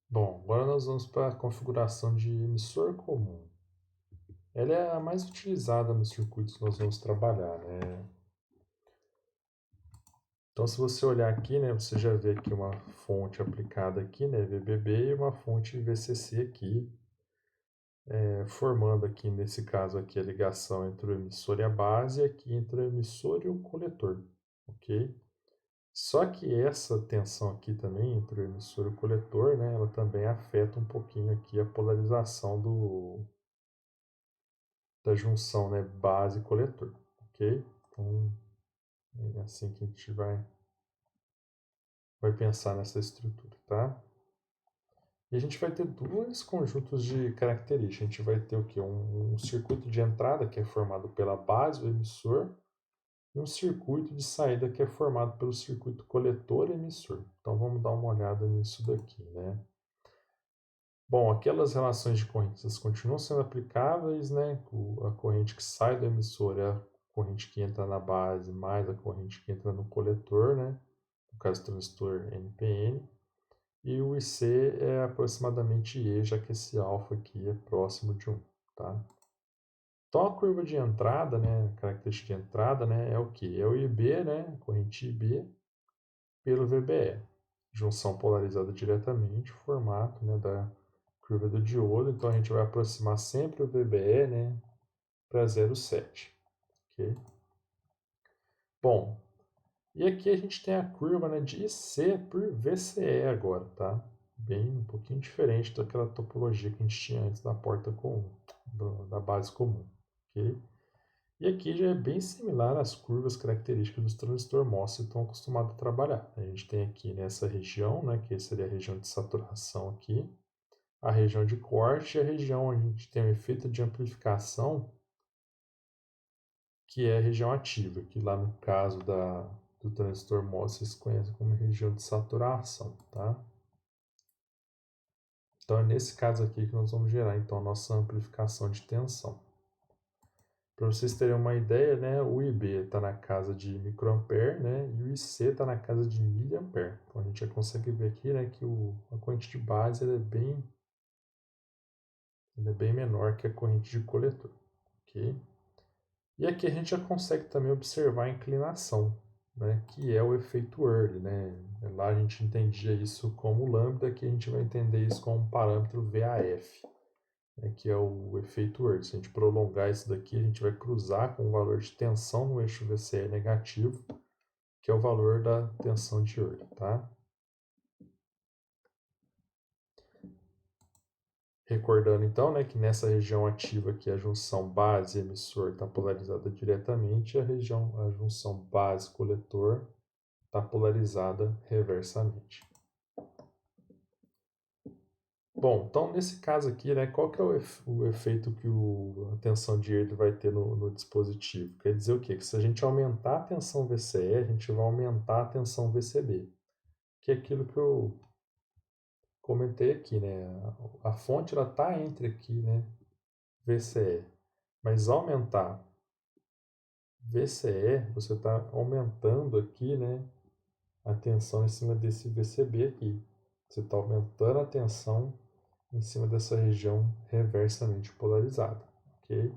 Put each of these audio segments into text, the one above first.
Bom, agora nós vamos para a configuração de emissor comum. Ela é a mais utilizada nos circuitos que nós vamos trabalhar, né? Então, se você olhar aqui, né, você já vê aqui uma fonte aplicada aqui, né, VBB, e uma fonte VCC aqui, formando aqui, nesse caso aqui, a ligação entre o emissor e a base, e aqui entre o emissor e o coletor, ok? Só que essa tensão aqui também entre o emissor e o coletor, né, ela também afeta um pouquinho aqui a polarização da junção, né, base e coletor, ok? Então, é assim que a gente vai pensar nessa estrutura, tá? E a gente vai ter dois conjuntos de características. A gente vai ter o que? Um circuito de entrada, que é formado pela base, o emissor, e um circuito de saída, que é formado pelo circuito coletor e emissor. Então, vamos dar uma olhada nisso daqui, né? Bom, aquelas relações de correntes continuam sendo aplicáveis, né? A corrente que sai do emissor é a corrente que entra na base mais a corrente que entra no coletor, né? No caso, transistor NPN. E o IC é aproximadamente E, já que esse alfa aqui é próximo de 1, tá? Então, a curva de entrada, né? A característica de entrada, né? É o que? É o IB, né? Corrente IB pelo VBE. Junção polarizada diretamente, formato, né, da curva do diodo. Então a gente vai aproximar sempre o VBE, né, para 0,7. Ok? Bom, e aqui a gente tem a curva, né, de IC por VCE agora, tá? Bem um pouquinho diferente daquela topologia que a gente tinha antes da porta comum, da base comum. Ok? E aqui já é bem similar às curvas características dos transistor MOS que estão acostumados a trabalhar. A gente tem aqui nessa região, né, que seria a região de saturação aqui, a região de corte e a região onde a gente tem o efeito de amplificação, que é a região ativa, que lá no caso do transistor MOS vocês conhecem como região de saturação, tá? Então é nesse caso aqui que nós vamos gerar então a nossa amplificação de tensão. Para vocês terem uma ideia, né, o IB está na casa de microampere, né, e o IC está na casa de miliampere. Então a gente já consegue ver aqui, né, que a corrente de base ela é bem menor que a corrente de coletor, ok? E aqui a gente já consegue também observar a inclinação, né, que é o efeito Early, né? Lá a gente entendia isso como lambda, aqui a gente vai entender isso como um parâmetro VAF, né, que é o efeito Early. Se a gente prolongar isso daqui, a gente vai cruzar com o valor de tensão no eixo VCE negativo, que é o valor da tensão de Early, tá? Recordando então, né, que nessa região ativa aqui a junção base-emissor está polarizada diretamente e a junção base-coletor está polarizada reversamente. Bom, então nesse caso aqui, né, qual que é o efeito que a tensão de Early vai ter no dispositivo? Quer dizer o quê? Que se a gente aumentar a tensão VCE, a gente vai aumentar a tensão VCB, que é aquilo que eu comentei aqui, né? A fonte ela está entre aqui, né, VCE, mas aumentar VCE, você está aumentando aqui, né, a tensão em cima desse VCB aqui. Você está aumentando a tensão em cima dessa região reversamente polarizada, ok?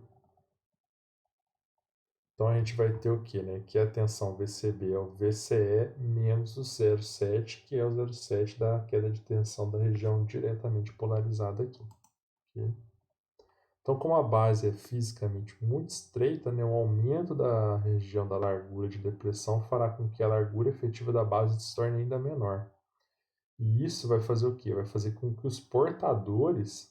Então a gente vai ter o que, né? Que a tensão VCB é o VCE menos o 0,7, que é o 0,7 da queda de tensão da região diretamente polarizada aqui, ok? Então, como a base é fisicamente muito estreita, né, o aumento da região da largura de depressão fará com que a largura efetiva da base se torne ainda menor. E isso vai fazer o quê? Vai fazer com que os portadores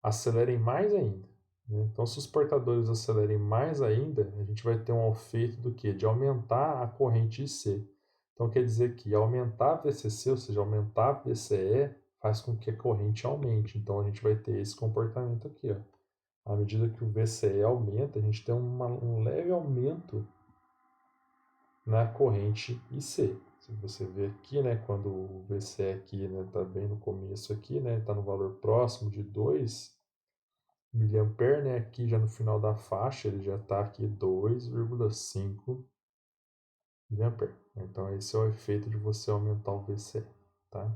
acelerem mais ainda, né? Então, se os portadores acelerem mais ainda, a gente vai ter um efeito do quê? De aumentar a corrente IC. Então, quer dizer que aumentar a VCC, ou seja, aumentar a VCE, faz com que a corrente aumente. Então, a gente vai ter esse comportamento aqui, ó. À medida que o VCE aumenta, a gente tem um leve aumento na corrente IC. Se você ver aqui, né, quando o VCE aqui está bem no começo aqui, né, está no valor próximo de 2 miliampere, né, aqui já no final da faixa ele já está aqui 2,5 miliampere. Então esse é o efeito de você aumentar o VCE, tá?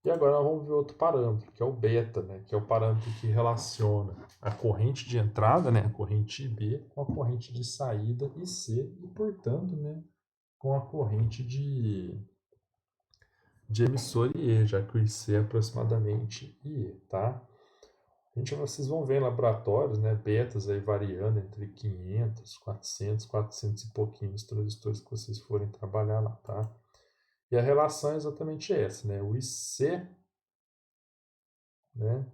E agora nós vamos ver outro parâmetro, que é o beta, né? Que é o parâmetro que relaciona a corrente de entrada, né? A corrente IB, com a corrente de saída IC e, portanto, né? Com a corrente de emissor IE, já que o IC é aproximadamente IE, tá? Vocês vão ver em laboratórios, né, betas aí variando entre 500, 400, 400 e pouquinhos transistores que vocês forem trabalhar lá, tá? E a relação é exatamente essa, né? O IC, né,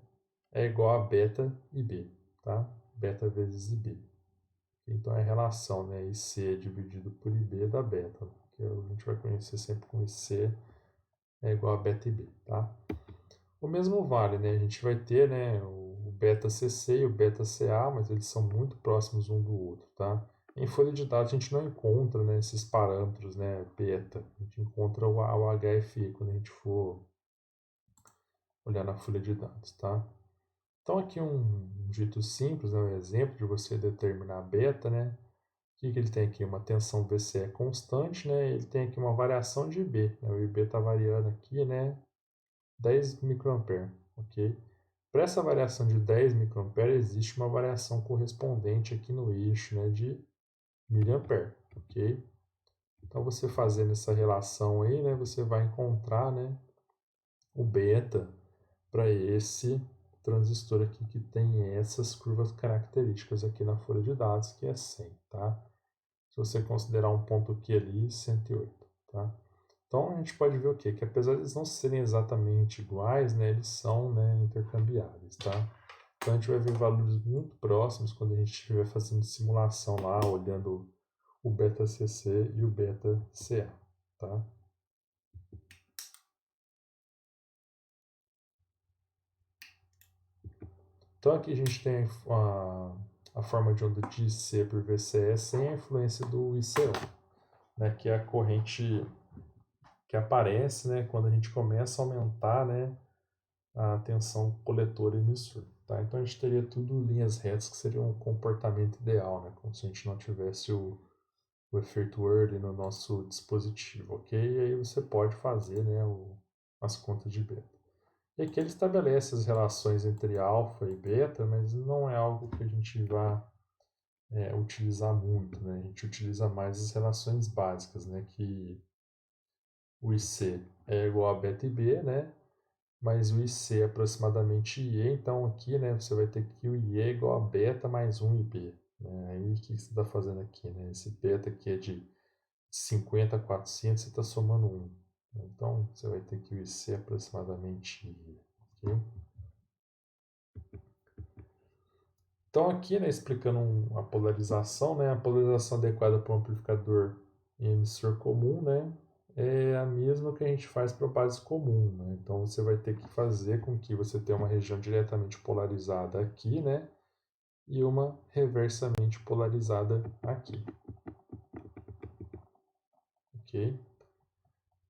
é igual a beta IB, tá? Beta vezes IB. Então é a relação, né, IC dividido por IB da beta, que a gente vai conhecer sempre como IC é igual a beta IB, tá? O mesmo vale, né? A gente vai ter, né, o beta CC e o beta CA, mas eles são muito próximos um do outro, tá? Em folha de dados a gente não encontra, né, esses parâmetros, né, beta. A gente encontra o HFE quando a gente for olhar na folha de dados, tá? Então aqui um jeito simples, né, um exemplo de você determinar beta, né? O que ele tem aqui? Uma tensão VCE constante, né? Ele tem aqui uma variação de IB, né? O IB está variando aqui, né? 10 microampere, ok? Para essa variação de 10 microampere, existe uma variação correspondente aqui no eixo, né, de miliampere, ok? Então, você fazendo essa relação aí, né, você vai encontrar, né, o beta para esse transistor aqui que tem essas curvas características aqui na folha de dados, que é 100, tá? Se você considerar um ponto Q ali, 108, tá? Então a gente pode ver o quê? Que apesar de eles não serem exatamente iguais, né, eles são, né, intercambiáveis, tá? Então a gente vai ver valores muito próximos quando a gente estiver fazendo simulação lá, olhando o beta CC e o beta CA, tá? Então aqui a gente tem a forma de onda de IC por VCE sem a influência do ICO, né, que é a corrente que aparece, né, quando a gente começa a aumentar, né, a tensão coletor e emissor. Tá? Então a gente teria tudo linhas retas que seria um comportamento ideal, né? Como se a gente não tivesse o efeito Whirley no nosso dispositivo, ok? E aí você pode fazer, né, as contas de beta. E aqui ele estabelece as relações entre alfa e beta, mas não é algo que a gente vá utilizar muito, né? A gente utiliza mais as relações básicas, né? Que o IC é igual a beta e B, né? Mais o IC é aproximadamente IE, então aqui, né, você vai ter que o IE é igual a beta mais 1 IB. Né? Aí o que você está fazendo aqui? Né? Esse beta aqui é de 50 a 400, você está somando 1. Então você vai ter que o IC é aproximadamente IE. Okay? Então aqui, né, explicando a polarização, né, a polarização adequada para um amplificador em emissor comum, né, é a mesma que a gente faz para base comum, né? Então você vai ter que fazer com que você tenha uma região diretamente polarizada aqui, né, e uma reversamente polarizada aqui, ok?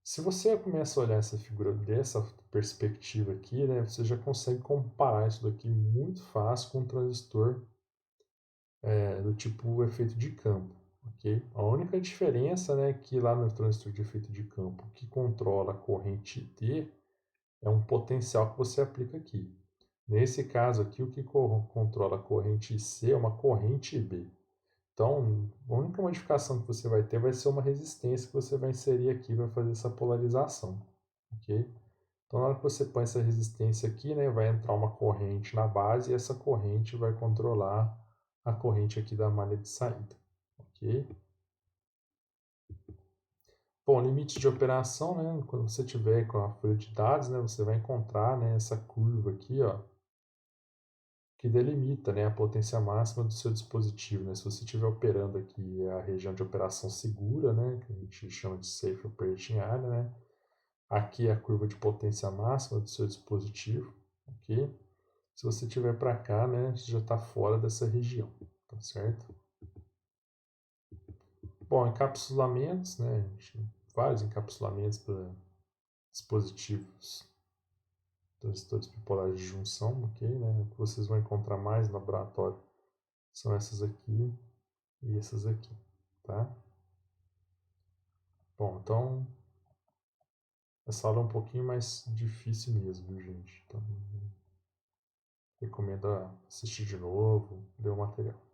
Se você começa a olhar essa figura dessa perspectiva aqui, né, você já consegue comparar isso daqui muito fácil com um transistor do tipo efeito de campo, ok? A única diferença, né, é que lá no transistor de efeito de campo, que controla a corrente T é um potencial que você aplica aqui. Nesse caso aqui, o que controla a corrente C é uma corrente B. Então, a única modificação que você vai ter vai ser uma resistência que você vai inserir aqui para fazer essa polarização, ok? Então, na hora que você põe essa resistência aqui, né, vai entrar uma corrente na base e essa corrente vai controlar a corrente aqui da malha de saída, ok? Bom, limite de operação, né, quando você tiver com a folha de dados, né, você vai encontrar, né, essa curva aqui, ó, que delimita, né, a potência máxima do seu dispositivo, né? Se você estiver operando aqui a região de operação segura, né, que a gente chama de Safe Operating Area, né? Aqui é a curva de potência máxima do seu dispositivo, ok? Se você tiver para cá, né, você já está fora dessa região, tá certo? Bom, encapsulamentos, né, vários encapsulamentos para dispositivos transistores bipolares de junção, ok? Né? O que vocês vão encontrar mais no laboratório são essas aqui e essas aqui, tá? Bom, então Essa aula é um pouquinho mais difícil mesmo, viu, gente? Então, recomendo assistir de novo, ler o material.